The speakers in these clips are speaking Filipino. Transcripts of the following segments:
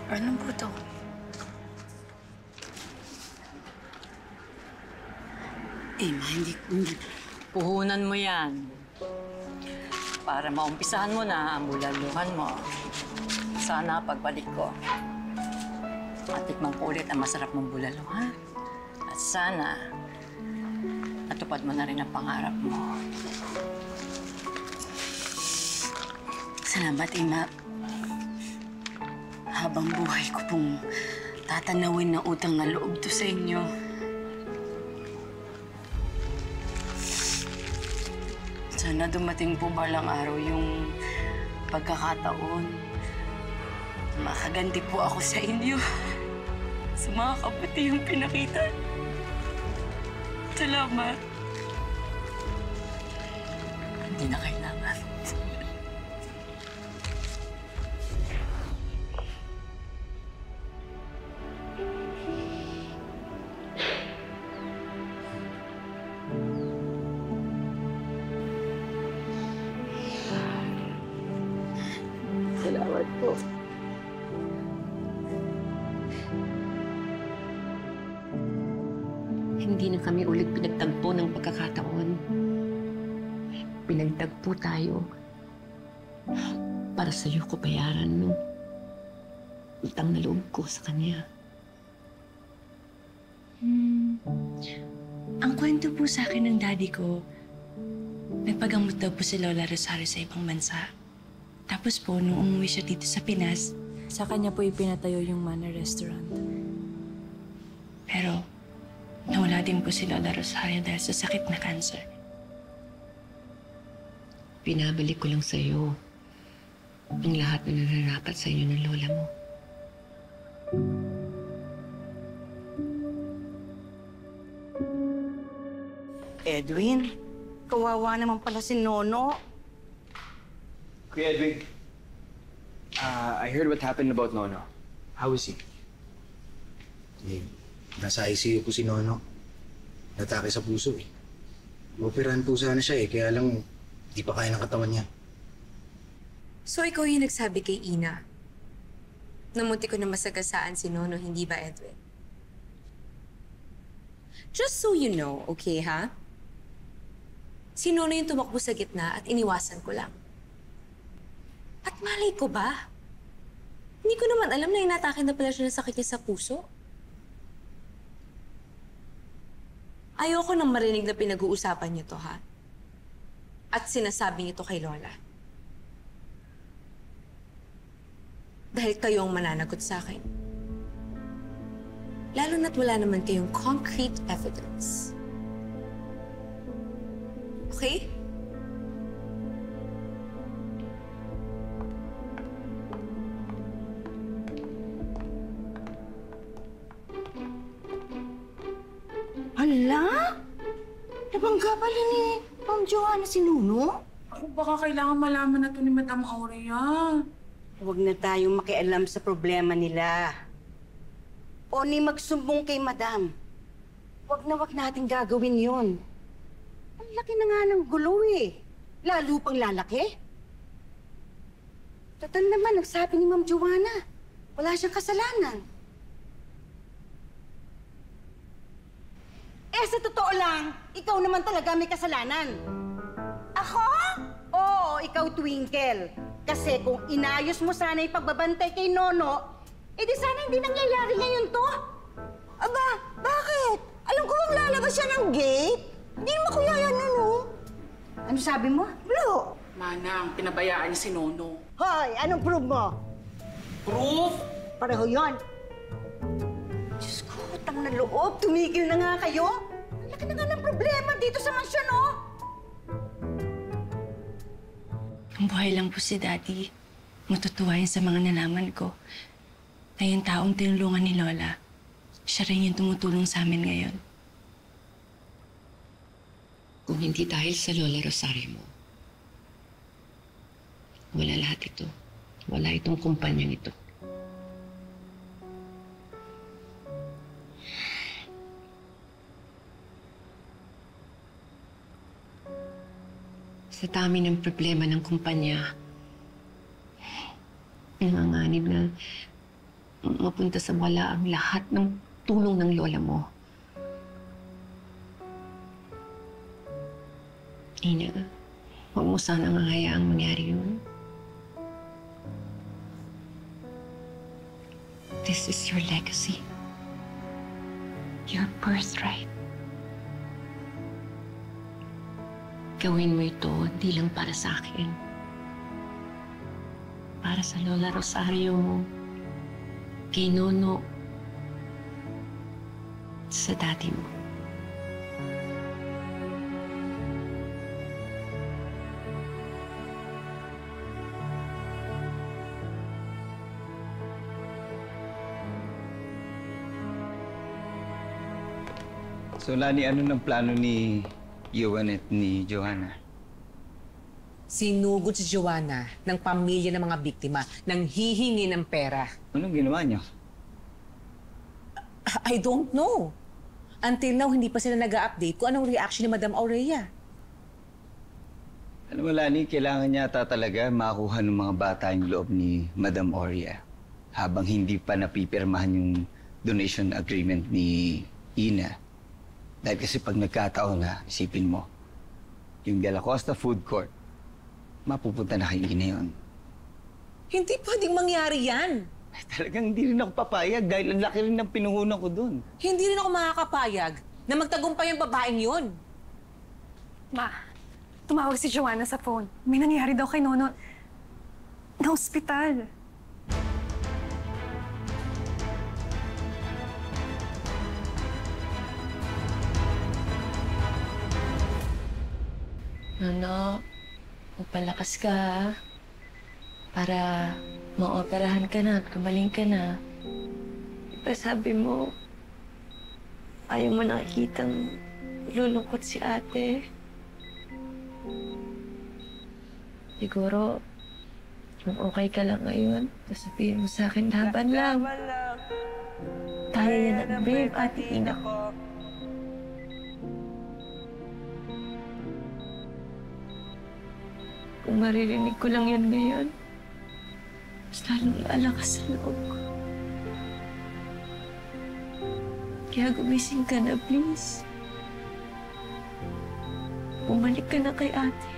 Ano po to? Ma, hindi. Puhunan mo yan. Para maumpisahan mo na ang bulaluhan mo. Sana pagbalik ko, matikman ko ulit ang masarap mong bulalo, ha? At sana, natupad mo na rin ang pangarap mo. Salamat, Ma. Habang buhay ko pong tatanawin na utang na loob to sa inyo. Sana dumating po balang araw yung pagkakataon. Makaganti po ako sa inyo. Sa mga kapatid yung pinakita. Salamat. Hindi na kailangan. Salamat po. Hindi na kami ulit pinagtagpo ng pagkakataon. Pinagtagpo tayo para sa'yo ko bayaran ng utang na loob ko sa kanya. Ang kwento po sa akin ng daddy ko, nagpagamot daw po si Lola Rosario sa ibang bansa. Tapos po, nung umuwi siya dito sa Pinas, sa kanya po ipinatayo yung Manor Restaurant. Pero, nawala din po si Lola Rosario dahil sa sakit na cancer. Pinabalik ko lang sa'yo ang lahat na nararapat sa inyo ng lola mo. Edwin, kawawa naman pala si Nono. Kuya Edwin, I heard what happened about Nono. How is he? Nasa ICU ko si Nono. Natake sa puso eh. Operahan po sana siya eh, kaya lang di pa kaya ng katawan niya. So, ikaw yung nagsabi kay Ina na munti ko na masagasaan si Nono, hindi ba, Edwin? Just so you know, okay, ha? Si Nono yung tumakbo sa gitna at iniwasan ko lang. At malay ko ba? Hindi ko naman alam na inatake na pala siya ng sakit niya sa puso. Ayoko nang marinig na pinag-uusapan niyo to, ha? At sinasabi niyo to kay Lola. Dahil kayo ang mananagot sa akin. Lalo na't wala naman kayong concrete evidence. Okay? Hala? Nabangga pala ni Ma'am Joanna si Nuno? Baka kailangan malaman na to ni Madam Aurea. Huwag na tayong makialam sa problema nila. O ni magsumbong kay Madam. Huwag natin gagawin yon. Ang laki na nga ng gulo eh. Lalo pang lalaki. Total naman, nagsabi ni Ma'am Joanna. Wala siyang kasalanan. Sa totoo lang, ikaw naman talaga may kasalanan. Ako? Oo, ikaw, Twinkle. Kasi kung inayos mo sana yung pagbabantay kay Nono, edi sana hindi nangyayari ngayon to. Aba, bakit? Alam ko bang lalabas siya ng gate? Hindi naman kuya yan, Nono. Ano sabi mo? Blo. Manang, pinabayaan niya si Nono. Hoy, anong proof mo? Proof? Pareho yon. Diyos ko, utang na loob. Tumigil na nga kayo. Ang laki na nga ng problema dito sa mansyon, oh. Ang buhay lang po si Daddy. Matutuwa yun sa mga nalaman ko. Na yung taong tinulungan ni Lola, siya rin yung tumutulong sa amin ngayon. Kung hindi dahil sa Lola Rosario mo, wala lahat ito. Wala itong kumpanyang ito. Sa dami ng problema ng kumpanya, nanganganib na mapunta sa wala ang lahat ng tulong ng lola mo. Ina, huwag mo sanang hayaang mangyari yun. This is your legacy. Your birthright. Gawin mo ito hindi lang para sa akin. Para sa Lola Rosario mo, kay Nono, sa daddy mo. So, Lani, ano ng plano ni Johan at ni Johanna? Sinugod si Joanna ng pamilya ng mga biktima nang hihingi ng pera. Anong ginawa niyo? I don't know. Until now, hindi pa sila nag-update kung anong reaction ni Madam Aurea. Alam mo, Lani, kailangan niya talaga makuha ng mga bata yung loob ni Madam Aurea habang hindi pa napipirmahan yung donation agreement ni Ina. Dahil kasi pag nagkataon na, isipin mo, yung De La Costa Food Court, mapupunta na kay Ina yun. Hindi pwedeng mangyari yan. Ay, talagang hindi rin ako papayag dahil ang laki rin ng pinuhunan ko dun. Hindi rin ako makakapayag na magtagumpay ang babaeng yun. Ma, tumawag si Joanna sa phone. May nangyari daw kay Nono na ospital. Nono, magpalakas ka ha? Para maoperahan ka na at gumaling ka na. Diba sabi mo, ayaw mo nakikitang lulungkot si ate. Siguro, kung okay ka lang ngayon, sasabihin mo sa akin, laban lang. Kaya yan at brave, Ate Ina. Kung maririnig ko lang yan ngayon, mas lalong lalakas sa loob ko. Kaya gumising ka na, please. Bumalik ka na kay ate.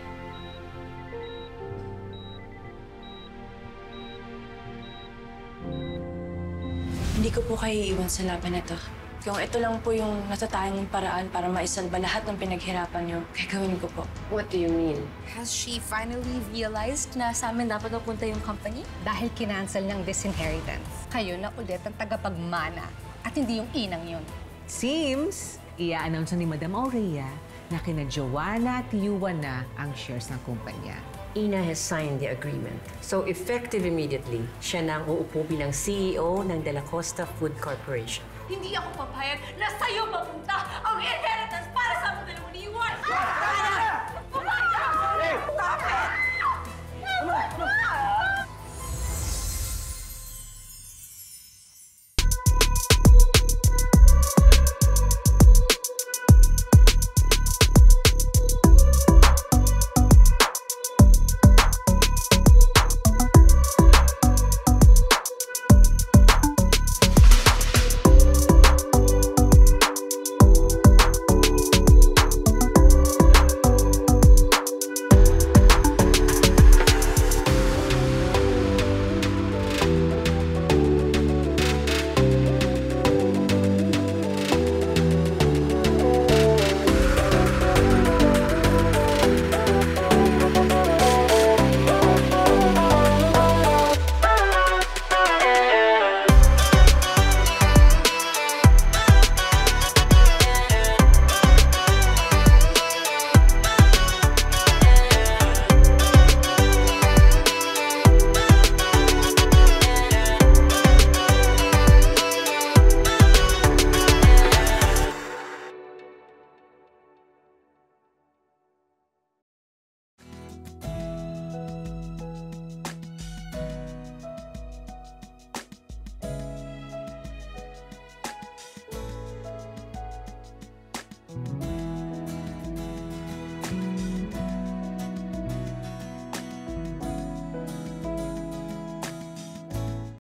Hindi ko po kayo iiwan sa laban na to. Kung ito lang po yung natatanging paraan para maisalba lahat ng pinaghirapan niyo, gagawin ko po. What do you mean? Has she finally realized na sa amin dapat napunta yung company? Dahil kinancel ng disinheritance. Kayo na ulit ang tagapagmana at hindi yung inang yun. Seems, i-announce ni Madam Aurea na kina Joanna at Yuan na ang shares ng kumpanya. Ina has signed the agreement. So effective immediately, siya na ang uupo bilang CEO ng De La Costa Food Corporation. Hindi ako papayag na sa'yo mapunta ang inheritance para sa mga dalawang ni Juan!